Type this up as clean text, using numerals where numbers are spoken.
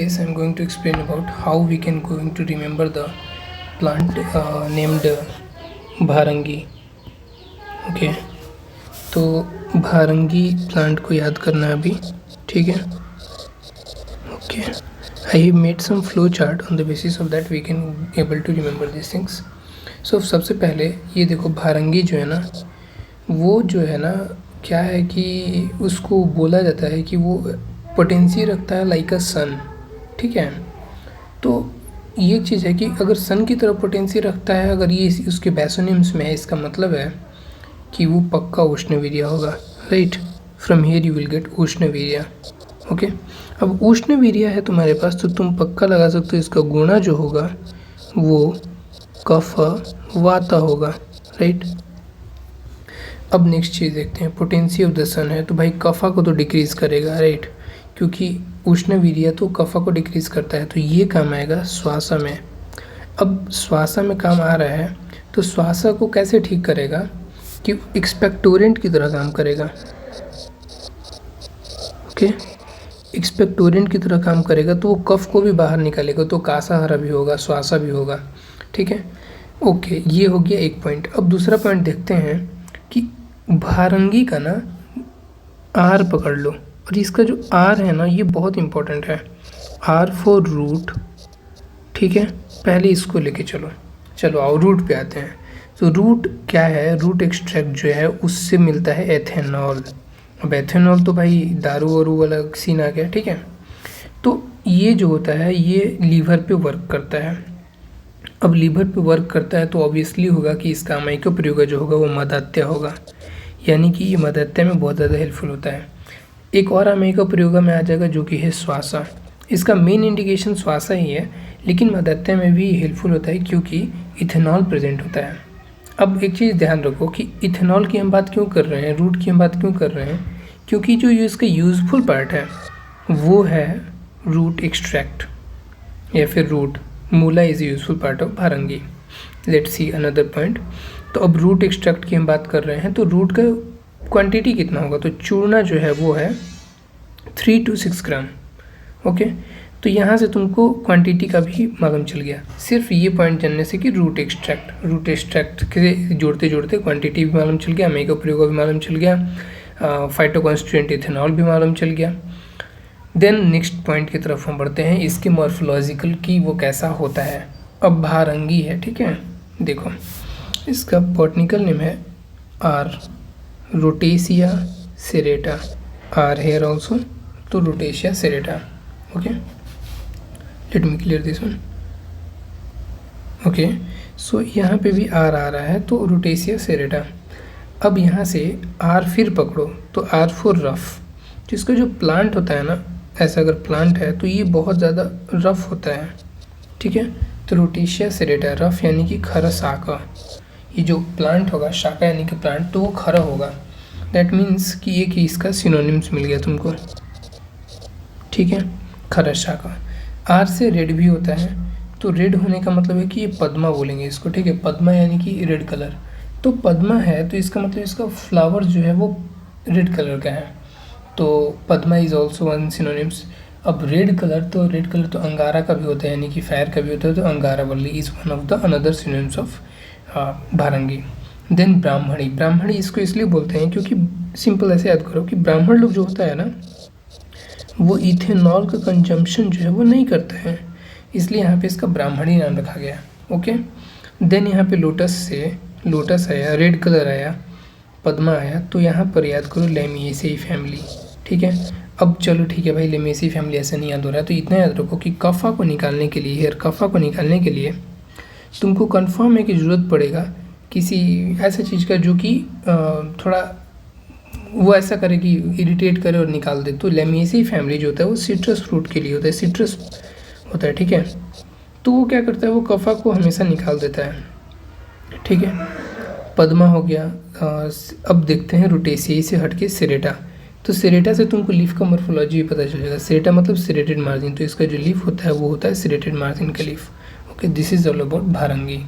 case, I'm going to explain about how we can going to remember the plant named Bharangi. Okay तो Bharangi plant को याद करना है अभी, ठीक है. Okay I have made some flow chart on the basis of that we can able to remember this things. So सबसे पहले ये देखो, भारंगी जो है ना, वो जो है ना क्या है कि उसको बोला जाता है कि वो पोटेंसी रखता है लाइक अ सन, ठीक है. तो ये चीज़ है कि अगर सन की तरफ पोटेंसी रखता है, अगर ये उसके बैसोनिम्स में है, इसका मतलब है कि वो पक्का उष्णवीर्य होगा, right. From here you will get ushnavirya. Okay अब उष्णवीर्य है तुम्हारे पास तो तुम पक्का लगा सकते हो इसका गुणा जो होगा वो कफ वाता होगा, राइट. अब नेक्स्ट चीज़ देखते हैं, पोटेंसी ऑफ द सन है तो भाई कफा को तो डिक्रीज़ करेगा, राइट, क्योंकि उष्णवीर्य तो कफा को डिक्रीज़ करता है, तो ये काम आएगा श्वासा में. अब श्वासा में काम आ रहा है तो श्वासा को कैसे ठीक करेगा कि एक्सपेक्टोरेंट की तरह काम करेगा. ओके एक्सपेक्टोरेंट की तरह काम करेगा तो वो कफ को भी बाहर निकालेगा, तो कासाहारा भी होगा, श्वासा भी होगा, ठीक है. ओके ये हो गया एक पॉइंट. अब दूसरा पॉइंट देखते हैं कि भारंगी का ना आर पकड़ लो, और इसका जो आर है ना ये बहुत इम्पोर्टेंट है. आर फॉर रूट, ठीक है. पहले इसको लेके चलो आओ रूट पे आते हैं. तो रूट क्या है, रूट एक्सट्रैक्ट जो है उससे मिलता है एथेनॉल. अब एथेनॉल तो भाई दारू वारू वाला सीन आ गया, ठीक है. तो ये जो होता है ये लीवर पे वर्क करता है. अब लीवर पे वर्क करता है तो ऑब्वियसली होगा कि इसका अमाइको प्रयोग जो होगा वो मदात्य होगा, यानी कि ये मदात्य में बहुत ज़्यादा हेल्पफुल होता है. एक और अमाइको प्रयोग में आ जाएगा जो कि है श्वासा. इसका मेन इंडिकेशन श्वासा ही है, लेकिन मदात्य में भी हेल्पफुल होता है क्योंकि इथेनॉल प्रेजेंट होता है. अब एक चीज़ ध्यान रखो कि इथेनॉल की हम बात क्यों कर रहे हैं, रूट की हम बात क्यों कर रहे हैं, क्योंकि जो इसका यूज़फुल पार्ट है वो है रूट एक्सट्रैक्ट या फिर root. Moola is useful part of Bharangi. Let's see another point. तो अब रूट एक्सट्रैक्ट की हम बात कर रहे हैं तो रूट का क्वांटिटी कितना होगा, तो चूर्णा जो है वो है 3 to 6 ग्राम. ओके तो यहाँ से तुमको क्वांटिटी का भी मालूम चल गया सिर्फ ये पॉइंट जानने से कि रूट एक्सट्रैक्ट के जोड़ते जोड़ते क्वांटिटी भी मालूम चल गया, अमाइको प्रयोग भी मालूम चल गया, फाइटोकॉन्स्टिट्यूएंट इथेनॉल भी मालूम चल गया. देन नेक्स्ट पॉइंट की तरफ हम बढ़ते हैं, इसके मॉर्फोलॉजिकल की वो कैसा होता है. अब भारंगी है, ठीक है. देखो इसका बॉटनिकल नेम है R, rotheca serrata. Are here also, तो rotheca serrata. Okay let me clear this one. Okay so यहाँ पे भी आर आ रहा है तो रोटेशिया सेरेटा. अब यहाँ से आर फिर पकड़ो तो आर फॉर रफ. तो इसका जो प्लांट होता है ना, ऐसा अगर प्लांट है तो ये बहुत ज़्यादा रफ होता है, ठीक है. तो रोटेशिया सेरेटा रफ यानी कि खरा शाखा. ये जो प्लांट होगा, शाखा यानी कि प्लांट, तो वो खरा होगा. दैट मीन्स कि ये कि इसका सिनोनिम्स मिल गया तुमको, ठीक है. खरा शाखा. आर से रेड भी होता है, तो रेड होने का मतलब है कि ये पद्मा बोलेंगे इसको, ठीक है. पद्मा यानी कि रेड कलर. तो पद्मा है तो इसका मतलब इसका फ्लावर जो है वो रेड कलर का है, तो Padma is also one synonyms. अब रेड कलर तो अंगारा का भी होता है, यानी कि फायर का भी होता है, तो Angaravalli is one of the another synonyms of Bharangi. Then Brahmani इसको इसलिए बोलते हैं क्योंकि सिंपल ऐसे याद करो कि ब्राह्मण लोग जो होता है ना वो इथेनॉल का कंजम्पशन जो है वो नहीं करते हैं, इसलिए यहाँ पे इसका ब्राह्मणी नाम रखा गया. ओके देन यहाँ पे लोटस आया, रेड कलर आया, पद्मा आया, तो यहाँ पर याद करो लेमिएसी फैमिली, ठीक है. अब चलो ठीक है भाई, लेमिएसी फैमिली ऐसा नहीं याद हो रहा है तो इतना याद रखो कि कफा को निकालने के लिए तुमको कन्फर्म है कि ज़रूरत पड़ेगा किसी ऐसा चीज़ का जो कि थोड़ा वो ऐसा करे कि इरिटेट करे और निकाल दे. तो लेमिएसी फैमिली जो होता है वो सिट्रस फ्रूट के लिए होता है, सिट्रस होता है, ठीक है. तो वो क्या करता है, वो कफा को हमेशा निकाल देता है, ठीक है. पद्मा हो गया. अब देखते हैं रोटेशिया से हटके सेरेटा. तो सेरेटा से तुमको लीफ का मॉर्फोलॉजी भी पता चल जाएगा. सेरेटा मतलब सेरेटेड मार्जिन, तो इसका जो लीफ होता है वो होता है सेरेटेड मार्जिन का leaf. Okay this is all about भारंगी.